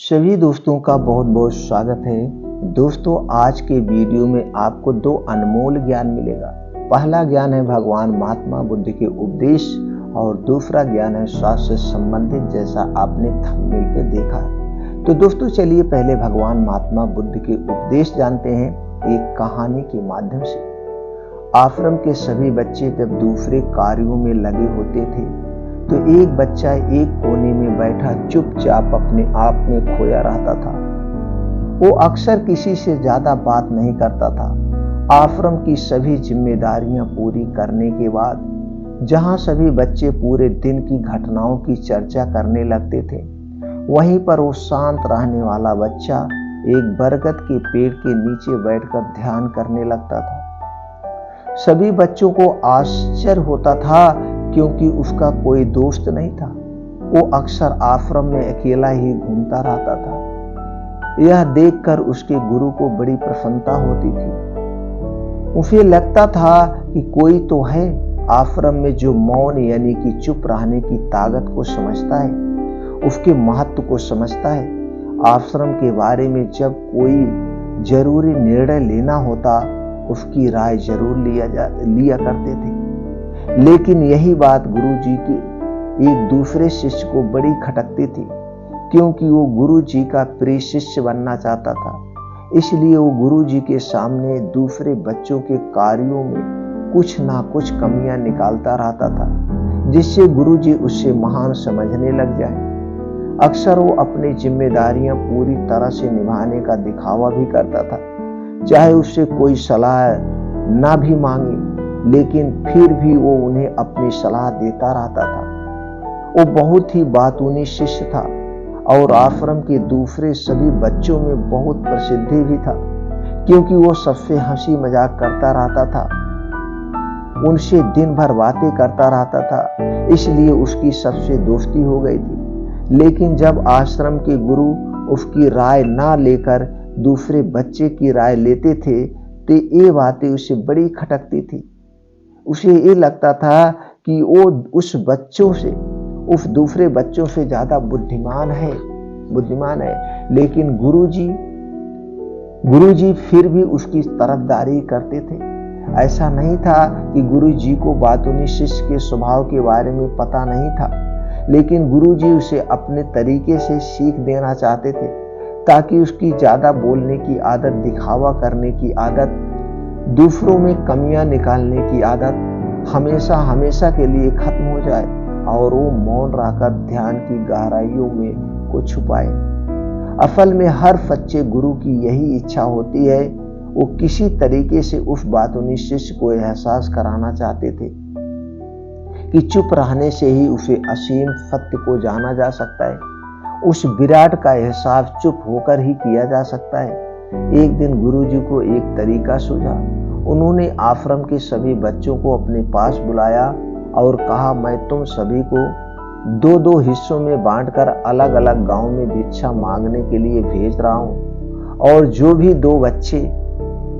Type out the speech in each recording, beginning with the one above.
सभी दोस्तों का बहुत बहुत स्वागत है। दोस्तों, आज के वीडियो में आपको दो अनमोल ज्ञान मिलेगा। पहला ज्ञान है भगवान महात्मा बुद्ध के उपदेश और दूसरा ज्ञान है स्वास्थ्य से संबंधित, जैसा आपने थंबनेल पे देखा है। तो दोस्तों, चलिए पहले भगवान महात्मा बुद्ध के उपदेश जानते हैं एक कहानी के माध्यम से। आश्रम के सभी बच्चे जब दूसरे कार्यों में लगे होते थे तो एक बच्चा एक कोने में बैठा चुपचाप अपने आप में खोया रहता था। वो अक्सर किसी से ज्यादा बात नहीं करता था। आश्रम की सभी जिम्मेदारियां पूरी करने के बाद जहां सभी बच्चे पूरे दिन की घटनाओं की चर्चा करने लगते थे, वहीं पर वो शांत रहने वाला बच्चा एक बरगद के पेड़ के नीचे बैठकर ध्यान करने लगता था। सभी बच्चों को आश्चर्य होता था क्योंकि उसका कोई दोस्त नहीं था। वो अक्सर आश्रम में अकेला ही घूमता रहता था। यह देखकर उसके गुरु को बड़ी प्रसन्नता होती थी। उसे लगता था कि कोई तो है आश्रम में जो मौन यानी कि चुप रहने की ताकत को समझता है, उसके महत्व को समझता है। आश्रम के बारे में जब कोई जरूरी निर्णय लेना होता, उसकी राय जरूर लिया करते थे। लेकिन यही बात गुरुजी के एक दूसरे शिष्य को बड़ी खटकती थी, क्योंकि वो गुरुजी का प्रिय शिष्य बनना चाहता था। इसलिए वो गुरुजी के सामने दूसरे बच्चों के कार्यों में कुछ ना कुछ कमियां निकालता रहता था, जिससे गुरुजी उससे महान समझने लग जाए। अक्सर वो अपनी जिम्मेदारियां पूरी तरह से निभाने का दिखावा भी करता था, चाहे उससे कोई सलाह ना भी मांगे, लेकिन फिर भी वो उन्हें अपनी सलाह देता रहता था। वो बहुत ही बातूनी शिष्य था और आश्रम के दूसरे सभी बच्चों में बहुत प्रसिद्धि भी था, क्योंकि वो सबसे हंसी मजाक करता रहता था, उनसे दिन भर बातें करता रहता था। इसलिए उसकी सबसे दोस्ती हो गई थी। लेकिन जब आश्रम के गुरु उसकी राय ना लेकर दूसरे बच्चे की राय लेते थे तो ये बातें उसे बड़ी खटकती थी। उसे ये लगता था कि वो उस दूसरे बच्चों से ज्यादा बुद्धिमान है। लेकिन गुरुजी फिर भी उसकी तरफदारी करते थे। ऐसा नहीं था कि गुरुजी को बातूनी शिष्य के स्वभाव के बारे में पता नहीं था, लेकिन गुरुजी उसे अपने तरीके से सीख देना चाहते थे, ताकि उसकी ज्यादा बोलने की आदत, दिखावा करने की आदत, दूसरों में कमियां निकालने की आदत हमेशा के लिए खत्म हो जाए और वो मौन रहकर ध्यान की गहराइयों में को छुपाए। असल में हर सच्चे गुरु की यही इच्छा होती है। वो किसी तरीके से उस बातूनी शिष्य को एहसास कराना चाहते थे कि चुप रहने से ही उसे असीम सत्य को जाना जा सकता है। उस विराट का एहसास चुप होकर ही किया जा सकता है। एक दिन गुरुजी को एक तरीका सूझा। उन्होंने आश्रम के सभी बच्चों को अपने पास बुलाया और कहा, मैं तुम सभी को दो दो हिस्सों में बांटकर अलग अलग गांव में भिक्षा मांगने के लिए भेज रहा हूं, और जो भी दो बच्चे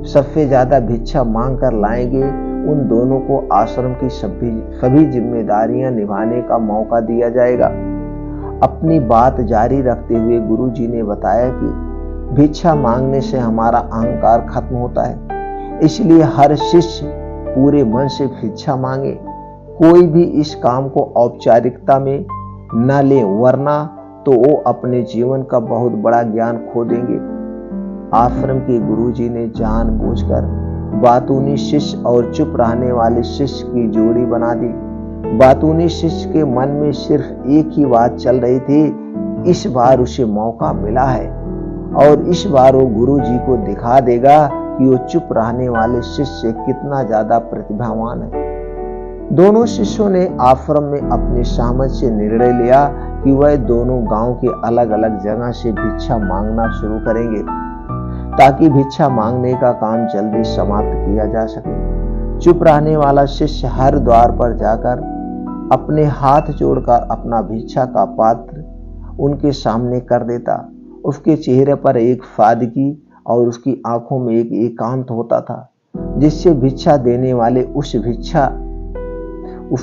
सबसे ज्यादा भिक्षा मांग कर लाएंगे, उन दोनों को आश्रम की सभी जिम्मेदारियां निभाने का मौका दिया जाएगा। अपनी बात जारी रखते हुए गुरुजी ने बताया कि भिक्षा मांगने से हमारा अहंकार खत्म होता है, इसलिए हर शिष्य पूरे मन से भिक्षा मांगे। कोई भी इस काम को औपचारिकता में न ले, वरना तो वो अपने जीवन का बहुत बड़ा ज्ञान खो देंगे। आश्रम के गुरुजी ने जानबूझकर बातूनी शिष्य और चुप रहने वाले शिष्य की जोड़ी बना दी। बातूनी शिष्य के मन में सिर्फ एक ही बात चल रही थी, इस बार उसे मौका मिला है और इस बार वो गुरुजी को दिखा देगा कि वो चुप रहने वाले शिष्य कितना ज्यादा प्रतिभावान है। दोनों शिष्यों ने आश्रम में अपनी सहमति से निर्णय लिया कि वह दोनों गांव के अलग अलग जगह से भिक्षा मांगना शुरू करेंगे, ताकि भिक्षा मांगने का काम जल्दी समाप्त किया जा सके। चुप रहने वाला शिष्य हर द्वार पर जाकर अपने हाथ जोड़कर अपना भिक्षा का पात्र उनके सामने कर देता। उसके चेहरे पर एक सादगी और उसकी आंखों में एक एकांत होता था, जिससे भिक्षा देने वाले उस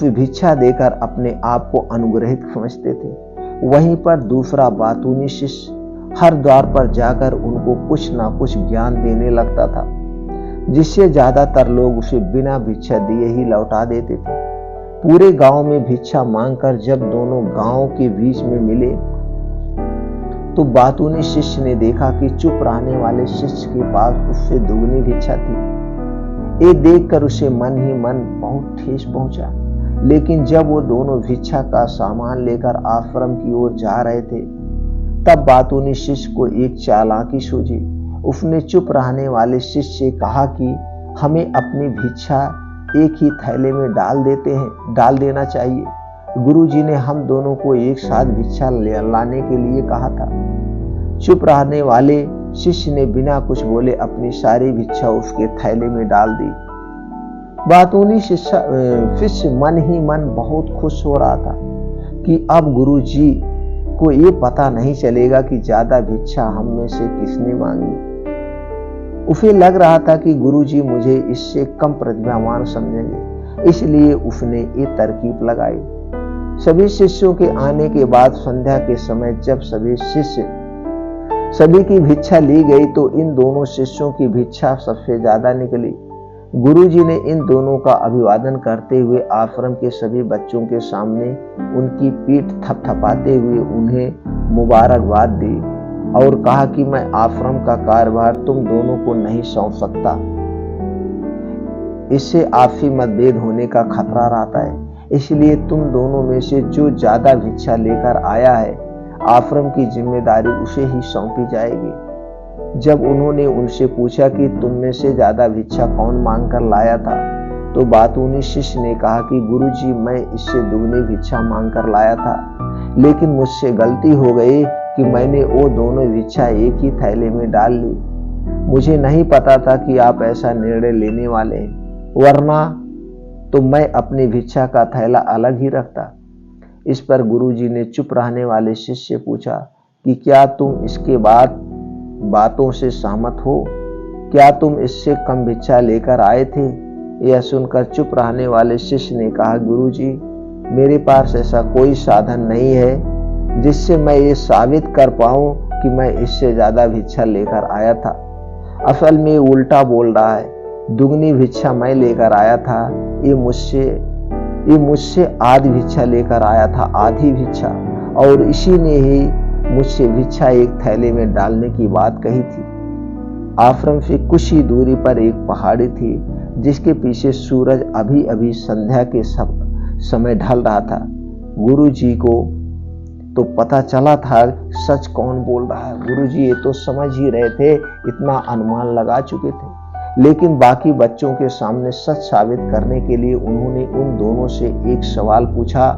भिक्षा देकर अपने आप को अनुग्रहित समझते थे। वहीं पर दूसरा बातूनी शिष्य हर द्वार पर जाकर उनको कुछ ना कुछ ज्ञान देने लगता था, जिससे ज्यादातर लोग उसे बिना भिक्षा दिए ही लौटा देते थे। पूरे गांव में भिक्षा मांगकर जब दोनों गांव के बीच में मिले तो बातूनी शिष्य ने देखा कि चुप रहने वाले शिष्य के पास उससे दुगनी भिक्षा थी। ये देखकर उसे मन ही मन बहुत ठेस पहुंचा। लेकिन जब वो दोनों भिक्षा का सामान लेकर आश्रम की ओर जा रहे थे, तब बातूनी शिष्य को एक चालाकी सूझी। उसने चुप रहने वाले शिष्य से कहा कि हमें अपनी भिक्षा एक ही थैले में डाल देना चाहिए। गुरुजी ने हम दोनों को एक साथ भिक्षा लाने के लिए कहा था। चुप रहने वाले शिष्य ने बिना कुछ बोले अपनी सारी भिक्षा उसके थैले में डाल दी। बातूनी शिष्य मन ही मन बहुत खुश हो रहा था कि अब गुरुजी को ये पता नहीं चलेगा कि ज्यादा भिक्षा हम में से किसने मांगी। उसे लग रहा था कि गुरुजी मुझे इससे कम प्रतिभावान समझेंगे, इसलिए उसने ये तरकीब लगाई। सभी शिष्यों के आने के बाद संध्या के समय जब सभी की भिक्षा ली गई तो इन दोनों शिष्यों की भिक्षा सबसे ज्यादा निकली। गुरुजी ने इन दोनों का अभिवादन करते हुए आश्रम के सभी बच्चों के सामने उनकी पीठ थपथपाते हुए उन्हें मुबारकबाद दी और कहा कि मैं आश्रम का कार्यभार तुम दोनों को नहीं सौंप सकता। इससे आपसी मतभेद होने का खतरा रहता है, इसलिए तुम दोनों में से जो ज्यादा भिक्षा लेकर आया है, आश्रम की जिम्मेदारी उसे ही सौंपी जाएगी। जब उन्होंने उनसे पूछा कि तुम में से ज्यादा भिक्षा कौन मांग कर लाया था, तो बातूनी शिष्य ने कहा कि गुरुजी मैं इससे दुगनी भिक्षा मांग कर लाया था, लेकिन मुझसे गलती हो गई कि मैंने वो दोनों भिक्षा एक ही थैले में डाल ली। मुझे नहीं पता था कि आप ऐसा निर्णय लेने वाले हैं, वरना तो मैं अपनी भिक्षा का थैला अलग ही रखता। इस पर गुरुजी ने चुप रहने वाले शिष्य से पूछा कि क्या तुम इसके बाद बातों से सहमत हो? क्या तुम इससे कम भिक्षा लेकर आए थे? यह सुनकर चुप रहने वाले शिष्य ने कहा, गुरुजी मेरे पास ऐसा कोई साधन नहीं है जिससे मैं ये साबित कर पाऊं कि मैं इससे ज्यादा भिक्षा लेकर आया था। असल में उल्टा बोल रहा है, दुगनी भिक्षा मैं लेकर आया था, ये मुझसे आधी भिक्षा लेकर आया था, आधी भिक्षा, और इसी ने ही मुझसे भिक्षा एक थैले में डालने की बात कही थी। आश्रम से कुछ ही दूरी पर एक पहाड़ी थी जिसके पीछे सूरज अभी अभी संध्या के समय ढल रहा था। गुरुजी को तो पता चला था सच कौन बोल रहा है। गुरुजी ये तो समझ ही रहे थे, इतना अनुमान लगा चुके थे, लेकिन बाकी बच्चों के सामने सच साबित करने के लिए उन्होंने उन दोनों से एक सवाल पूछा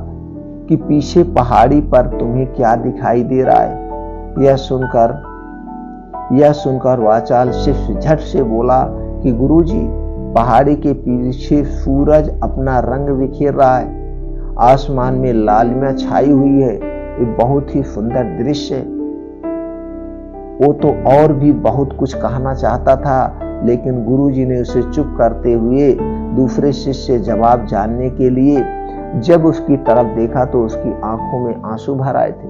कि पीछे पहाड़ी पर तुम्हें क्या दिखाई दे रहा है? यह सुनकर वाचाल शिष्य झट से बोला कि गुरुजी पहाड़ी के पीछे सूरज अपना रंग बिखेर रहा है, आसमान में लालिमा छाई हुई है, ये बहुत ही सुंदर दृश्य है। वो तो और भी बहुत कुछ कहना चाहता था, लेकिन गुरुजी ने उसे चुप करते हुए दूसरे शिष्य से जवाब जानने के लिए जब उसकी तरफ देखा तो उसकी आंखों में आंसू भर आए थे।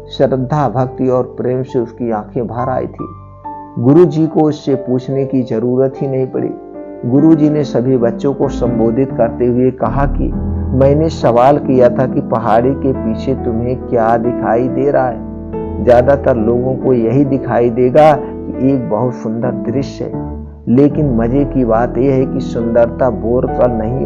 श्रद्धा, भक्ति और प्रेम से उसकी आंखें भर आई थी। गुरुजी को उससे पूछने की जरूरत ही नहीं पड़ी। गुरुजी ने सभी बच्चों को संबोधित करते हुए कहा कि मैंने सवाल किया था कि पहाड़ी के पीछे तुम्हें क्या दिखाई दे रहा है। ज्यादातर लोगों को यही दिखाई देगा कि एक बहुत सुंदर दृश्य है, लेकिन मजे की बात यह है कि सुंदरता बोल कर नहीं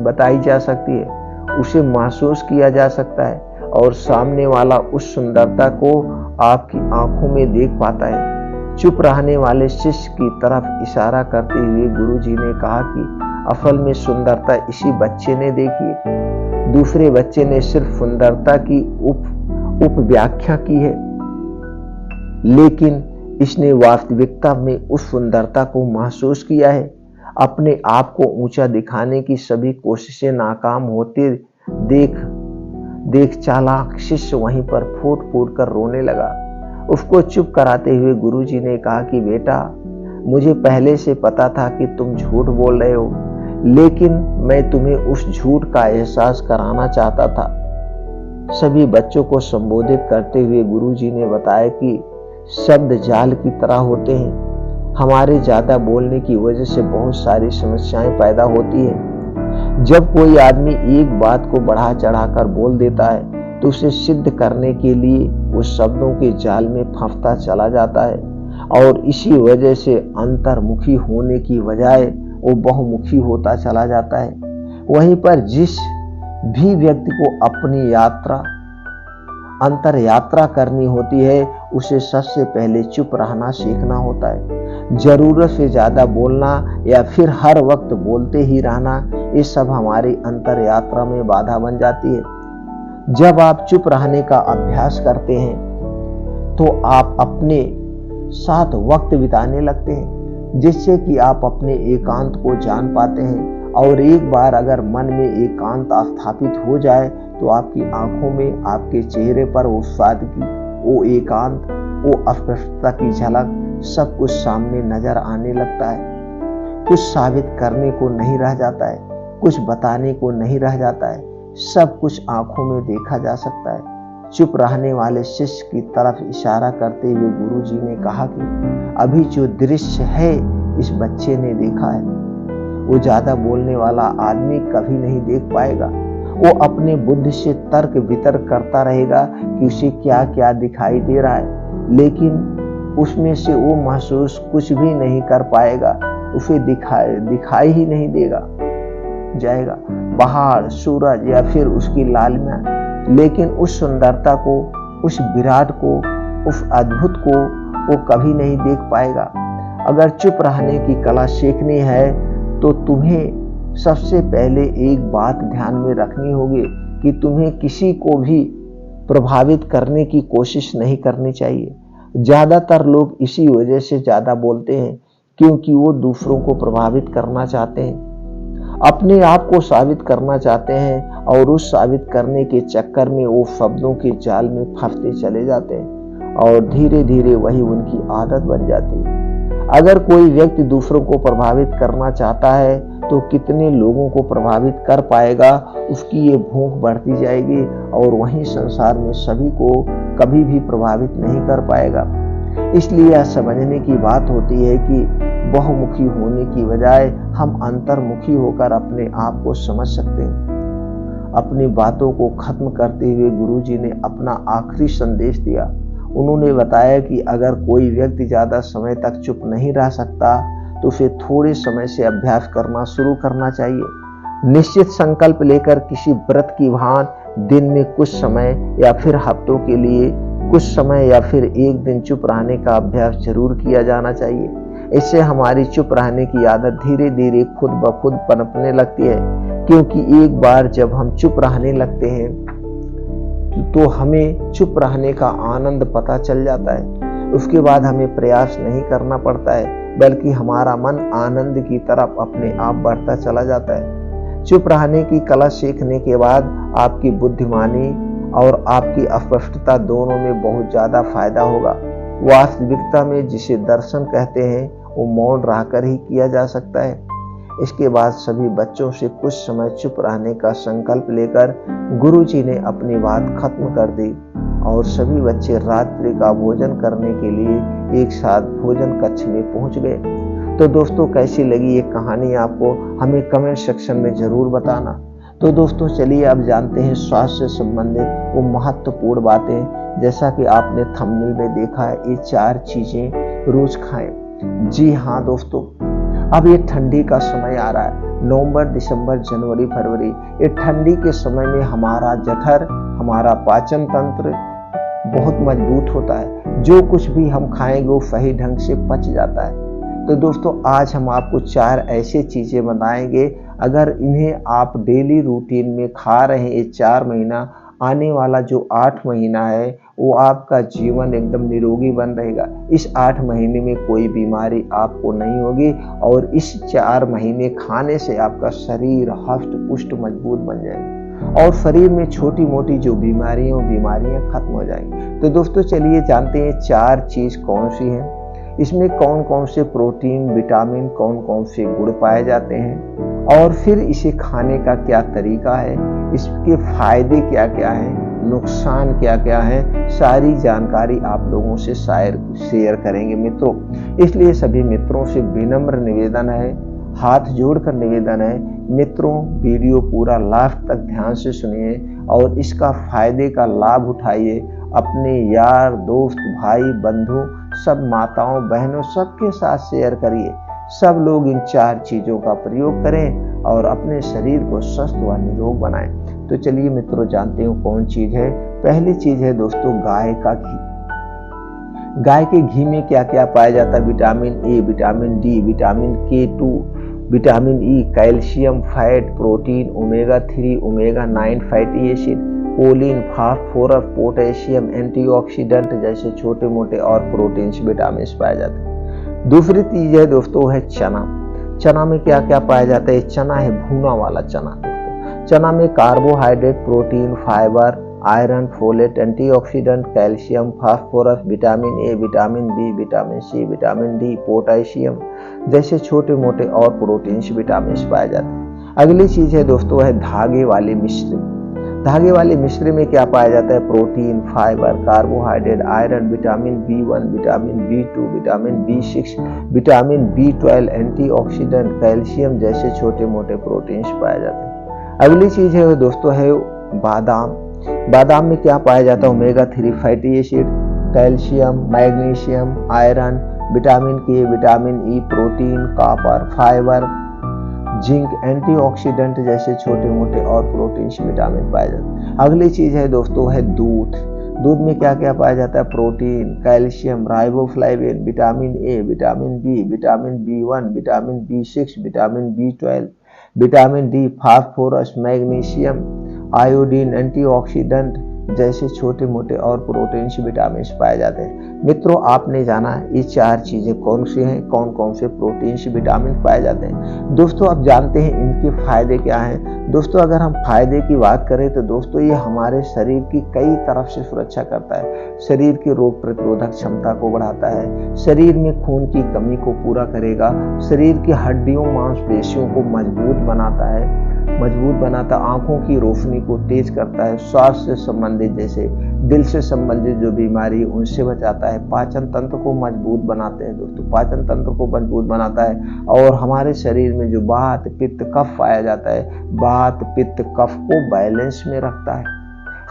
बताई जा सकती है, उसे महसूस किया जा सकता है, और सामने वाला उस सुंदरता को आपकी आंखों में देख पाता है। चुप रहने वाले शिष्य की तरफ इशारा करते हुए गुरुजी ने कहा कि असल में सुंदरता इसी बच्चे ने देखी। दूसरे बच्चे ने सिर्फ सुंदरता की उप व्याख्या की है, लेकिन इसने वास्तविकता में उस सुंदरता को महसूस किया है। अपने आप को ऊंचा दिखाने की सभी कोशिशें नाकाम होते देख चालाक शिष्य वहीं पर फूट फूट कर रोने लगा। उसको चुप कराते हुए गुरुजी ने कहा कि बेटा, मुझे पहले से पता था कि तुम झूठ बोल रहे हो, लेकिन मैं तुम्हें उस झूठ का एहसास कराना चाहता था। सभी बच्चों को संबोधित करते हुए गुरुजी ने बताया कि शब्द जाल की तरह होते हैं। हमारे ज्यादा बोलने की वजह से बहुत सारी समस्याएं पैदा होती है। जब कोई आदमी एक बात को बढ़ा चढ़ाकर बोल देता है तो उसे सिद्ध करने के लिए वो शब्दों के जाल में फंसता चला जाता है और इसी वजह से अंतर्मुखी होने की बजाय वो बहुमुखी होता चला जाता है। वहीं पर जिस भी व्यक्ति को अपनी अंतर यात्रा करनी होती है उसे सबसे पहले चुप रहना सीखना होता है। जरूरत से ज्यादा बोलना या फिर हर वक्त बोलते ही रहना, ये सब हमारी अंतर यात्रा में बाधा बन जाती है। जब आप चुप रहने का अभ्यास करते हैं तो आप अपने साथ वक्त बिताने लगते हैं, जिससे कि आप अपने एकांत को जान पाते हैं। और एक बार अगर मन में एकांत स्थापित हो जाए तो आपकी आंखों में, आपके चेहरे पर वो सादगी, वो एकांत, वो अस्पष्टता की झलक सब कुछ सामने नजर आने लगता है। कुछ साबित करने को नहीं रह जाता है, कुछ बताने को नहीं रह जाता है, सब कुछ आंखों में देखा जा सकता है। चुप रहने वाले शिष्य की तरफ इशारा करते हुए गुरुजी ने कहा कि अभी जो दृश्य है इस बच्चे ने देखा है, वो ज्यादा बोलने वाला आदमी कभी नहीं देख पाएगा। वो अपने बुद्धि से तर्क वितर्क करता रहेगा कि उसे क्या क्या दिखाई दे रहा है, लेकिन उसमें से वो महसूस कुछ भी नहीं कर पाएगा। उसे दिखाई ही नहीं देगा जाएगा पहाड़, सूरज या फिर उसकी लालिमा, लेकिन उस सुंदरता को, उस विराट को, उस अद्भुत को वो कभी नहीं देख पाएगा। अगर चुप रहने की कला सीखनी है तो तुम्हें सबसे पहले एक बात ध्यान में रखनी होगी कि तुम्हें किसी को भी प्रभावित करने की कोशिश नहीं करनी चाहिए। ज्यादातर लोग इसी वजह से ज्यादा बोलते हैं क्योंकि वो दूसरों को प्रभावित करना चाहते हैं, अपने आप को साबित करना चाहते हैं और उस साबित करने के चक्कर में वो शब्दों के जाल में फंसते चले जाते हैं और धीरे धीरे वही उनकी आदत बन जाती है। अगर कोई व्यक्ति दूसरों को प्रभावित करना चाहता है तो कितने लोगों को प्रभावित कर पाएगा, उसकी ये भूख बढ़ती जाएगी और वहीं संसार में सभी को कभी भी प्रभावित नहीं कर पाएगा। इसलिए यह समझने की बात होती है कि बहुमुखी होने की बजाय हम अंतर्मुखी होकर अपने आप को समझ सकते हैं। अपनी बातों को खत्म करते हुए गुरुजी ने अपना आखिरी संदेश दिया। उन्होंने बताया कि अगर कोई व्यक्ति ज्यादा समय तक चुप नहीं रह सकता तो उसे थोड़े समय से अभ्यास करना शुरू करना चाहिए। निश्चित संकल्प लेकर किसी व्रत की भांति दिन में कुछ समय या फिर हफ्तों के लिए कुछ समय या फिर एक दिन चुप रहने का अभ्यास जरूर किया जाना चाहिए। इससे हमारी चुप रहने की आदत धीरे धीरे खुद ब खुद पनपने लगती है, क्योंकि एक बार जब हम चुप रहने लगते हैं तो हमें चुप रहने का आनंद पता चल जाता है। उसके बाद हमें प्रयास नहीं करना पड़ता है, बल्कि हमारा मन आनंद की तरफ अपने आप बढ़ता चला जाता है। चुप रहने की कला सीखने के बाद आपकी बुद्धिमानी और आपकी अस्पष्टता दोनों में बहुत ज्यादा फायदा होगा। वास्तविकता में जिसे दर्शन कहते हैं वो मौन रहकर ही किया जा सकता है। इसके बाद सभी बच्चों से कुछ समय चुप रहने का संकल्प लेकर गुरुजी ने अपनी बात खत्म कर दी और सभी बच्चे रात्रि का भोजन करने के लिए एक साथ भोजन कक्ष में पहुंच गए। तो दोस्तों, कैसी लगी ये कहानी आपको, हमें कमेंट सेक्शन में जरूर बताना। तो दोस्तों चलिए अब जानते हैं स्वास्थ्य से संबंधित वो महत्वपूर्ण बातें। जैसा कि आपने थंबनेल में देखा है, ये 4 चीजें रोज खाएं। जी हाँ दोस्तों, अब ये ठंडी का समय आ रहा है, नवंबर, दिसंबर, जनवरी, फरवरी। ये ठंडी के समय में हमारा जठर, हमारा पाचन तंत्र बहुत मजबूत होता है। जो कुछ भी हम खाएंगे वो सही ढंग से पच जाता है। तो दोस्तों आज हम आपको 4 ऐसे चीजें बताएंगे, अगर इन्हें आप डेली रूटीन में खा रहे हैं, ये 4 महीना, आने वाला जो 8 महीना है वो आपका जीवन एकदम निरोगी बन रहेगा। इस 8 महीने में कोई बीमारी आपको नहीं होगी और इस 4 महीने खाने से आपका शरीर हष्ट पुष्ट मजबूत बन जाएगा और शरीर में छोटी मोटी जो बीमारियां खत्म हो जाएंगी। तो दोस्तों चलिए जानते हैं 4 चीज कौन सी हैं, इसमें कौन कौन से प्रोटीन, विटामिन, कौन कौन से गुण पाए जाते हैं और फिर इसे खाने का क्या तरीका है, इसके फायदे क्या क्या हैं नुकसान क्या क्या है, सारी जानकारी आप लोगों से शेयर करेंगे मित्रों। इसलिए सभी मित्रों से विनम्र निवेदन है, हाथ जोड़कर निवेदन है मित्रों, वीडियो पूरा लास्ट तक ध्यान से सुनिए और इसका फायदे का लाभ उठाइए। अपने यार दोस्त भाई बंधु सब माताओं बहनों सबके साथ शेयर करिए। सब लोग इन 4 चीजों का प्रयोग करें और अपने शरीर को स्वस्थ व निरोग बनाएं। तो चलिए मित्रों जानते हो कौन चीज है। पहली चीज है दोस्तों गाय का घी। गाय के घी में क्या क्या पाया जाता है? Vitamin A, vitamin D, vitamin K2, vitamin E, calcium, fat, protein, omega 3, omega 9 fatty acid, choline, phosphorus, potassium, antioxidant जैसे छोटे मोटे और प्रोटीन्स विटामिन पाए जाते हैं। दूसरी चीज है दोस्तों है चना। चना में क्या क्या पाया जाता है? चना है भुना वाला चना दोस्तों। चना में carbohydrate, protein, fibre, iron, folate, antioxidant, calcium, phosphorus, vitamin A, vitamin B, vitamin C, vitamin D, potassium जैसे छोटे मोटे और प्रोटीन्स विटामिन पाए जाते हैं। अगली चीज है दोस्तों है धागे वाले मिश्री। धागे वाले मिश्री में क्या पाया जाता है? Protein, fibre, carbohydrate, iron, vitamin B1, vitamin B2, vitamin B6, vitamin B12, antioxidant, calcium जैसे छोटे मोटे प्रोटीन्स पाए जाते हैं। अगली चीज है दोस्तों है बादाम। बादाम में क्या पाया जाता है? Omega 3 fatty acid, calcium, magnesium, iron, vitamin K, vitamin E, protein, copper, fibre, zinc, antioxidant जैसे छोटे मोटे और प्रोटीन्स विटामिन पाए जाते हैं। अगली चीज है दोस्तों है दूध। दूध में क्या क्या पाया जाता है? Protein, calcium, riboflavin, vitamin A, vitamin B, vitamin B1, vitamin B6, vitamin B12, vitamin D, phosphorus, magnesium, iodine, antioxidant जैसे छोटे मोटे और प्रोटीन्स विटामिन पाए जाते हैं। मित्रों आपने जाना ये 4 चीजें कौन सी हैं, कौन कौन से प्रोटीन्स विटामिन पाए जाते हैं। दोस्तों आप जानते हैं इनके फायदे क्या हैं। दोस्तों अगर हम फायदे की बात करें तो दोस्तों ये हमारे शरीर की कई तरफ से सुरक्षा करता है। शरीर की रोग प्रतिरोधक क्षमता को बढ़ाता है, शरीर में खून की कमी को पूरा करेगा, शरीर की हड्डियों मांसपेशियों को मजबूत बनाता, आंखों की रोशनी को तेज करता है, स्वास्थ्य से संबंधित जैसे दिल से संबंधित जो बीमारी उनसे बचाता है, पाचन तंत्र को मजबूत बनाते हैं दोस्तों, पाचन तंत्र को मजबूत बनाता है और हमारे शरीर में जो वात पित्त कफ पाया जाता है, वात पित्त कफ को बैलेंस में रखता है,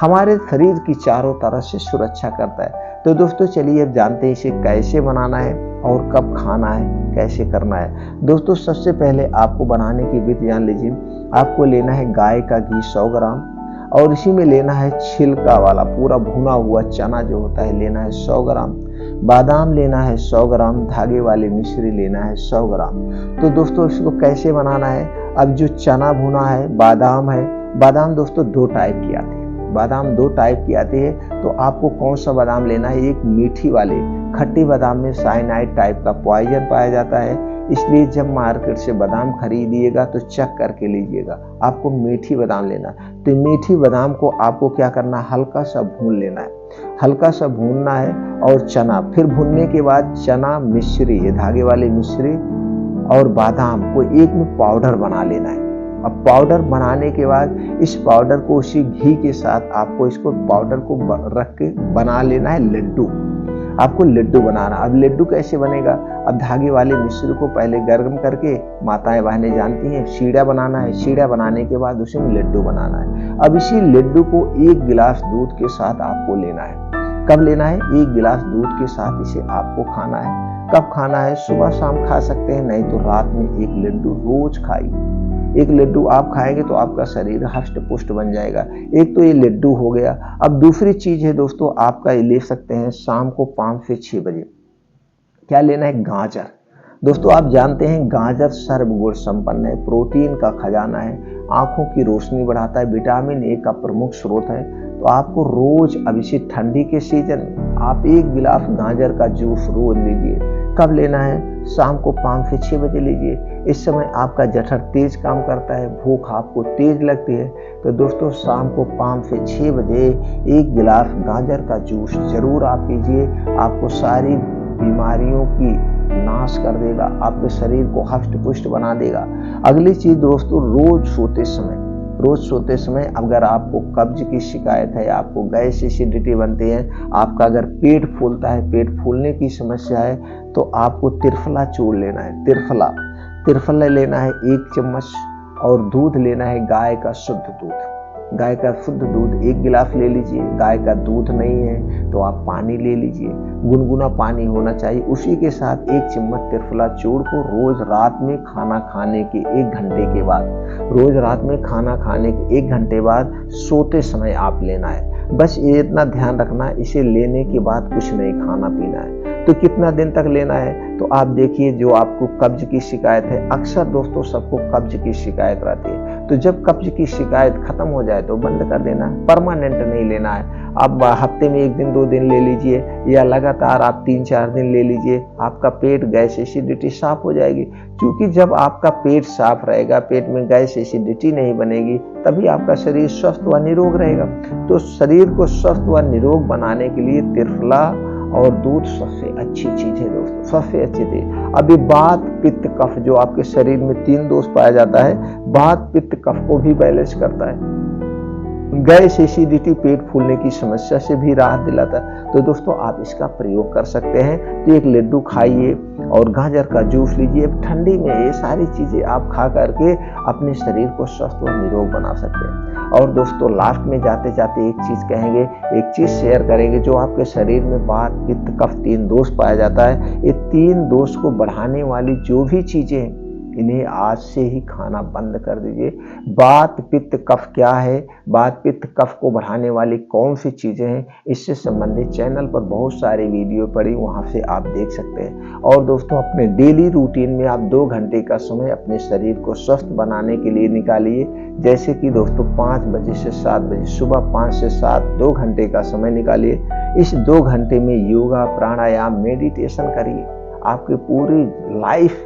हमारे शरीर की चारों तरफ से सुरक्षा करता है। तो दोस्तों चलिए अब जानते हैं इसे कैसे बनाना है और कब खाना है, कैसे करना है। दोस्तों सबसे पहले आपको बनाने की विधि जान लीजिए। आपको लेना है गाय का घी 100 ग्राम और इसी में लेना है छिलका वाला पूरा भुना हुआ चना जो होता है लेना है 100 ग्राम, बादाम लेना है 100 ग्राम, धागे वाली मिश्री लेना है 100 ग्राम। तो दोस्तों इसको कैसे बनाना है? अब जो चना भुना है, बादाम दोस्तों 2 टाइप की आती है, बादाम 2 टाइप की आती है। तो आपको कौन सा बादाम लेना है? एक मीठी वाले, खट्टी बादाम में साइनाइड टाइप का पॉइजन पाया जाता है, इसलिए जब मार्केट से बादाम खरीदिएगा तो चेक करके लीजिएगा, आपको मीठी बादाम लेना है। तो मीठी बादाम को आपको क्या करना है? हल्का सा भून लेना है, हल्का सा भूनना है और चना, फिर भूनने के बाद चना, मिश्री, ये धागे वाली मिश्री और बादाम को एक में पाउडर बना लेना है। अब पाउडर बनाने के बाद इस पाउडर को उसी घी के साथ आपको इसको पाउडर को रख के बना लेना है लड्डू, आपको लड्डू बनाना। अब लड्डू कैसे बनेगा? अब धागे वाले मिश्री को पहले गर्म करके माताएं बहनें जानती हैं शीरा बनाना है, शीरा बनाने के बाद उसे लड्डू बनाना है। अब इसी लड्डू को 1 गिलास दूध के साथ आपको लेना है। कब लेना है? 1 गिलास दूध के साथ इसे आपको खाना है। कब खाना है? सुबह शाम खा सकते हैं, नहीं तो रात में 1 लड्डू रोज खाइए। 1 लड्डू आप खाएंगे तो आपका शरीर हष्ट पुष्ट बन जाएगा। एक तो ये लड्डू हो गया। अब दूसरी चीज है दोस्तों आपका ये ले सकते हैं शाम को 5 से 6 बजे क्या लेना है? गाजर। दोस्तों आप जानते हैं गाजर सर्वगुण संपन्न है, प्रोटीन का खजाना है, आंखों की रोशनी बढ़ाता है, विटामिन ए का प्रमुख स्रोत है। तो आपको रोज, अब इसी ठंडी के सीजन में आप 1 गिलास गाजर का जूस रोज लीजिए। कब लेना है? शाम को 5 से 6 बजे लीजिए। इस समय आपका जठर तेज काम करता है, भूख आपको तेज लगती है। तो दोस्तों शाम को 5 से 6 बजे 1 गिलास गाजर का जूस जरूर आप पीजिए, आपको सारी बीमारियों की नाश कर देगा, आपके शरीर को हष्ट पुष्ट बना देगा। अगली चीज दोस्तों रोज सोते समय रोज सोते समय अगर आपको कब्ज की शिकायत है, आपको गैस एसिडिटी बनती है, आपका अगर पेट फूलता है, पेट फूलने की समस्या है, तो आपको त्रिफला चूर्ण लेना है। त्रिफला लेना है 1 चम्मच, और दूध लेना है गाय का शुद्ध दूध। गाय का शुद्ध दूध 1 गिलास ले लीजिए। गाय का दूध नहीं है तो आप पानी ले लीजिए, गुनगुना पानी होना चाहिए। उसी के साथ 1 चम्मच त्रिफला चूर्ण को रोज रात में खाना खाने के 1 घंटे के बाद, रोज रात में खाना खाने के 1 घंटे बाद सोते समय आप लेना है। बस ये इतना ध्यान रखना, इसे लेने के बाद कुछ नहीं खाना पीना है। तो कितना दिन तक लेना है? तो आप देखिए, जो आपको कब्ज की शिकायत है, अक्सर दोस्तों सबको कब्ज की शिकायत रहती है, तो जब कब्ज की शिकायत खत्म हो जाए तो बंद कर देना, परमानेंट नहीं लेना है। आप हफ्ते में 1 दिन 2 दिन ले लीजिए, या लगातार आप 3-4 दिन ले लीजिए, आपका पेट गैस एसिडिटी साफ हो जाएगी। क्योंकि जब आपका पेट साफ रहेगा, पेट में गैस एसिडिटी नहीं बनेगी, तभी आपका शरीर स्वस्थ व निरोग रहेगा। तो शरीर को स्वस्थ व निरोग बनाने के लिए त्रिफला और दूध सबसे अच्छी चीज है दोस्तों, सबसे अच्छी चीज। अभी वात पित्त कफ, जो आपके शरीर में 3 दोष पाया जाता है, वात पित्त कफ को भी बैलेंस करता है, गैस एसिडिटी पेट फूलने की समस्या से भी राहत दिलाता है। तो दोस्तों आप इसका प्रयोग कर सकते हैं। तो 1 लड्डू खाइए और गाजर का जूस लीजिए। ठंडी में ये सारी चीजें आप खा करके अपने शरीर को स्वस्थ और निरोग बना सकते हैं। और दोस्तों लास्ट में जाते जाते एक चीज कहेंगे, एक चीज शेयर करेंगे, जो आपके शरीर में वात पित्त कफ 3 दोष पाया जाता है, ये 3 दोष को बढ़ाने वाली जो भी चीजें हैं, इन्हें आज से ही खाना बंद कर दीजिए। वात पित्त कफ क्या है, वात पित्त कफ को बढ़ाने वाली कौन सी चीजें हैं, इससे संबंधित चैनल पर बहुत सारे वीडियो पड़ी, वहां से आप देख सकते हैं। और दोस्तों अपने डेली रूटीन में आप 2 घंटे का समय अपने शरीर को स्वस्थ बनाने के लिए निकालिए। जैसे कि दोस्तों 5 बजे से 7 बजे, सुबह 5 से 7 2 घंटे का समय निकालिए। इस 2 घंटे में योगा, प्राणायाम, मेडिटेशन करिए। आपकी पूरी लाइफ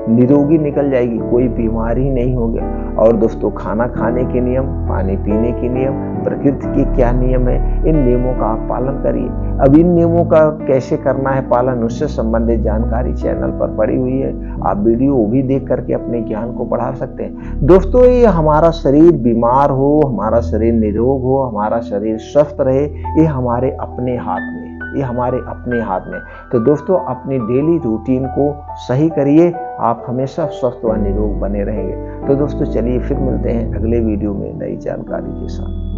निरोगी निकल जाएगी, कोई बीमारी नहीं होगी। और दोस्तों खाना खाने के नियम, पानी पीने के नियम, प्रकृति के क्या नियम है, इन नियमों का आप पालन करिए। अब इन नियमों का कैसे करना है पालन, उससे संबंधित जानकारी चैनल पर पड़ी हुई है, आप वीडियो वो भी देख करके अपने ज्ञान को बढ़ा सकते हैं। दोस्तों ये हमारा शरीर बीमार हो, हमारा शरीर निरोग हो, हमारा शरीर स्वस्थ रहे, ये हमारे अपने हाथ में, ये हमारे अपने हाथ में। तो दोस्तों अपनी डेली रूटीन को सही करिए, आप हमेशा स्वस्थ व निरोग बने रहेंगे। तो दोस्तों चलिए फिर मिलते हैं अगले वीडियो में नई जानकारी के साथ।